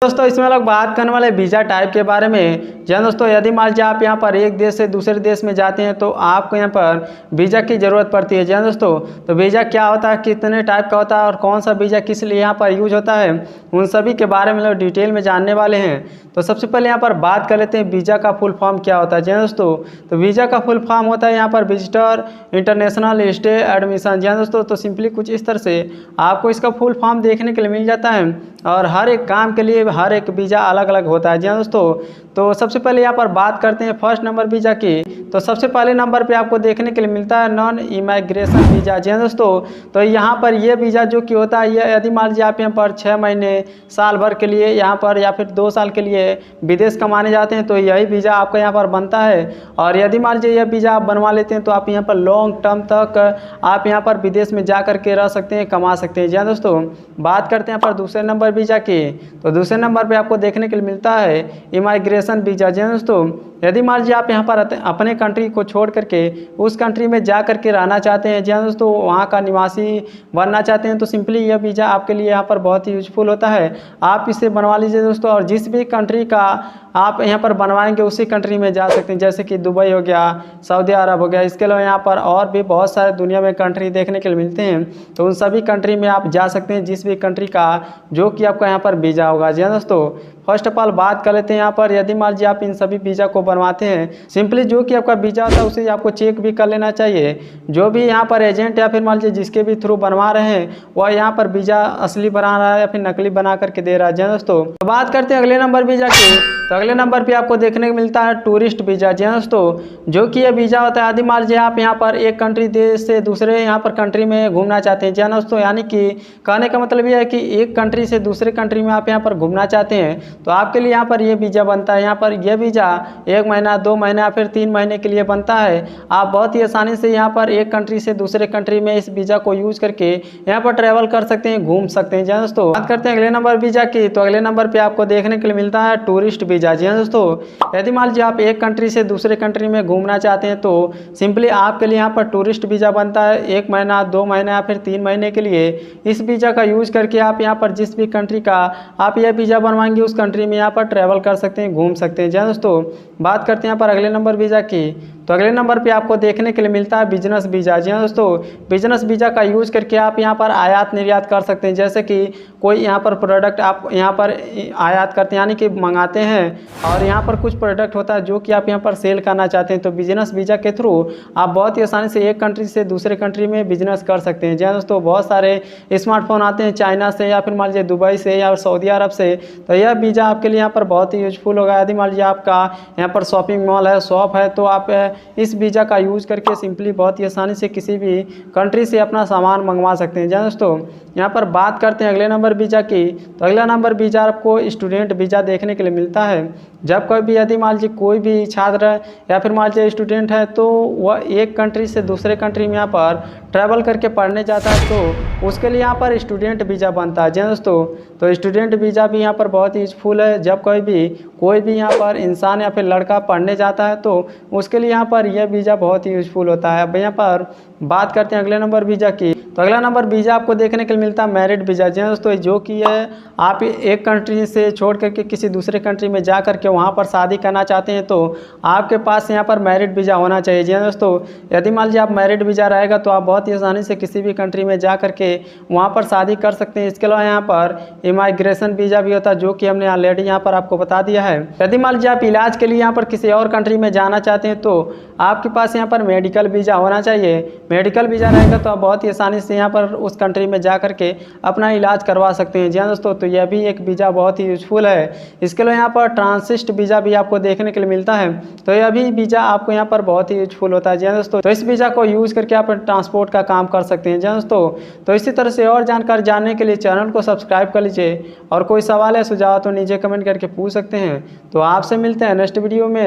दोस्तों इसमें लोग बात करने वाले वीज़ा टाइप के बारे में। जी दोस्तों, यदि मान लीजिए आप यहाँ पर एक देश से दूसरे देश में जाते हैं तो आपको यहाँ पर वीज़ा की ज़रूरत पड़ती है। जी दोस्तों, तो वीज़ा क्या होता है, कितने टाइप का होता है और कौन सा वीज़ा किस लिए यहाँ पर यूज होता है, उन सभी के बारे में लोग डिटेल में जानने वाले हैं। तो सबसे पहले यहाँ पर बात कर लेते हैं वीज़ा का फुल फॉर्म क्या होता है। जी दोस्तों, तो वीज़ा का फुल फॉर्म होता है यहाँ पर विजिटर इंटरनेशनल स्टे एडमिशन। जी दोस्तों, तो सिंपली कुछ इस तरह से आपको इसका फुल फॉर्म देखने के लिए मिल जाता है और हर एक काम के लिए हर एक वीज़ा अलग अलग होता है। जी दोस्तों, तो सबसे पहले यहाँ पर बात करते हैं फर्स्ट नंबर वीज़ा की। तो सबसे पहले नंबर पे आपको देखने के लिए मिलता है नॉन इमिग्रेशन वीज़ा। जी दोस्तों, तो यहाँ पर ये वीज़ा जो कि होता है, ये यदि मान लीजिए आप यहाँ पर 6 महीने साल भर के लिए यहाँ पर या फिर 2 साल के लिए विदेश कमाने जाते हैं तो यही वीज़ा आपका यहाँ पर बनता है। और यदि मान लीजिए यह वीज़ा आप बनवा लेते हैं तो आप यहाँ पर लॉन्ग टर्म तक आप यहाँ पर विदेश में जा कर के रह सकते हैं, कमा सकते हैं। जी दोस्तों, बात करते हैं यहाँ पर दूसरे नंबर वीज़ा की। तो दूसरे नंबर पे आपको देखने के लिए मिलता है इमिग्रेशन वीज़ा। जी दोस्तों, यदि मान लीजिए आप यहाँ पर अपने कंट्री को छोड़ करके उस कंट्री में जा करके रहना चाहते हैं, जी दोस्तों, वहाँ का निवासी बनना चाहते हैं, तो सिंपली यह वीज़ा आपके लिए यहाँ पर बहुत ही यूजफुल होता है। आप इसे बनवा लीजिए दोस्तों, और जिस भी कंट्री का आप यहाँ पर बनवाएंगे उसी कंट्री में जा सकते हैं, जैसे कि दुबई हो गया, सऊदी अरब हो गया। इसके अलावा यहाँ पर और भी बहुत सारे दुनिया में कंट्री देखने के लिए मिलते हैं, तो उन सभी कंट्री में आप जा सकते हैं जिस भी कंट्री का जो कि आपका यहाँ पर वीज़ा होगा। जी दोस्तों, फर्स्ट ऑफ ऑल बात कर लेते हैं यहाँ पर, यदि मान लीजिए आप इन सभी वीज़ा को बनवाते हैं, सिंपली जो कि आपका वीज़ा होता है उसे आपको चेक भी कर लेना चाहिए। जो भी यहाँ पर एजेंट या फिर मान लीजिए जिसके भी थ्रू बनवा रहे हैं वह यहाँ पर वीज़ा असली बना रहा है या फिर नकली बना करके दे रहा है। जी दोस्तों, तो बात करते हैं अगले नंबर वीज़ा की। तो अगले नंबर पे आपको देखने को मिलता है टूरिस्ट वीज़ा। जी दोस्तों, जो कि यह वीज़ा होता है, यदि मान लीजिए आप यहाँ पर एक कंट्री देश से दूसरे यहाँ पर कंट्री में घूमना चाहते हैं। जी दोस्तों, यानी कि कहने का मतलब यह है कि एक कंट्री से दूसरे कंट्री में आप यहाँ पर घूमना चाहते हैं तो आपके लिए यहाँ पर यह वीज़ा बनता है। यहाँ पर यह वीज़ा 1 महीना, 2 महीना या फिर 3 महीने के लिए बनता है। आप बहुत ही आसानी से यहाँ पर एक कंट्री से दूसरे कंट्री में इस वीज़ा को यूज करके यहाँ पर ट्रैवल कर सकते हैं, घूम सकते हैं। जी दोस्तों, बात करते हैं अगले नंबर वीज़ा की। तो अगले नंबर पर आपको देखने के लिए मिलता है टूरिस्ट वीज़ा। जी दोस्तों, यदि मान लीजिए आप एक कंट्री से दूसरे कंट्री में घूमना चाहते हैं तो सिंपली आपके लिए यहाँ पर टूरिस्ट वीज़ा बनता है। 1 महीना, 2 महीना या फिर 3 महीने के लिए इस वीज़ा का यूज करके आप यहाँ पर जिस भी कंट्री का आप यह वीज़ा बनवाएंगे उस कंट्री में यहाँ पर ट्रैवल कर सकते हैं, घूम सकते हैं। जी दोस्तों, बात करते हैं यहाँ पर अगले नंबर वीज़ा की। तो अगले नंबर पे आपको देखने के लिए मिलता है बिजनेस वीज़ा। जी दोस्तों, बिजनेस वीज़ा का यूज करके आप यहाँ पर आयात निर्यात कर सकते हैं, जैसे कि कोई यहाँ पर प्रोडक्ट आप यहाँ पर आयात करते हैं यानी कि मंगाते हैं और यहाँ पर कुछ प्रोडक्ट होता है जो कि आप यहाँ पर सेल करना चाहते हैं, तो बिजनेस वीज़ा के थ्रू आप बहुत ही आसानी से एक कंट्री से दूसरे कंट्री में बिजनेस कर सकते हैं। जी दोस्तों, बहुत सारे स्मार्टफोन आते हैं चाइना से या फिर मान लीजिए दुबई से या सऊदी अरब से, तो यह वीज़ा आपके लिए यहाँ पर बहुत ही यूजफुल होगा। यदि मान लीजिए आपका यहाँ पर शॉपिंग मॉल है, शॉप है, तो आप इस वीज़ा का यूज करके सिंपली बहुत ही आसानी से किसी भी कंट्री से अपना सामान मंगवा सकते हैं। जी दोस्तों, यहाँ पर बात करते हैं अगले नंबर वीज़ा की। तो अगला नंबर वीज़ा आपको स्टूडेंट वीज़ा देखने के लिए मिलता है। जब कोई भी यदि मान लीजिए कोई भी छात्र या फिर मान लीजिए स्टूडेंट है तो वह एक कंट्री से दूसरे कंट्री में यहाँ पर ट्रैवल करके पढ़ने जाता है तो उसके लिए यहाँ पर स्टूडेंट वीज़ा बनता है। जी दोस्तों, तो स्टूडेंट वीज़ा भी यहाँ पर बहुत ही यूजफुल है। जब कोई भी यहाँ पर इंसान या फिर लड़का पढ़ने जाता है तो उसके लिए यहाँ पर यह वीज़ा बहुत ही यूजफुल होता है। अब यहाँ पर बात करते हैं अगले नंबर वीज़ा की। तो अगला नंबर वीज़ा आपको देखने के लिए मिलता है मैरिड वीज़ा। जी दोस्तों, जो कि है आप एक कंट्री से छोड़ करके किसी दूसरे कंट्री में जा करके वहाँ पर शादी करना चाहते हैं तो आपके पास यहाँ पर मैरिड वीज़ा होना चाहिए। जी दोस्तों, यदि मान लीजिए आप मैरिड वीज़ा रहेगा तो आप बहुत ही आसानी से किसी भी कंट्री में जा करके वहाँ पर शादी कर सकते हैं। इसके अलावा यहाँ पर इमिग्रेशन वीज़ा भी होता है जो कि हमने ऑलरेडी यहाँ पर आपको बता दिया है। यदि मान लीजिए आप इलाज के लिए यहाँ पर किसी और कंट्री में जाना चाहते हैं तो आपके पास यहाँ पर मेडिकल वीज़ा होना चाहिए। मेडिकल वीज़ा रहेगा तो आप बहुत ही आसानी से यहाँ पर उस कंट्री में जा करके अपना इलाज करवा सकते हैं। जी दोस्तों, तो यह भी एक वीज़ा बहुत ही यूजफुल है। इसके अलावा यहाँ पर ट्रांसिस्ट वीज़ा भी आपको देखने के लिए मिलता है, तो यह भी वीज़ा आपको यहाँ पर बहुत ही यूजफुल होता है। जी दोस्तों, तो इस वीज़ा को यूज़ करके आप ट्रांसपोर्ट का काम कर सकते हैं। जी दोस्तों, तो इसी तरह से और जानकारी जानने के लिए चैनल को सब्सक्राइब कर लीजिए और कोई सवाल या सुझाव तो नीचे कमेंट करके पूछ सकते हैं। तो आपसे मिलते हैं नेक्स्ट वीडियो में।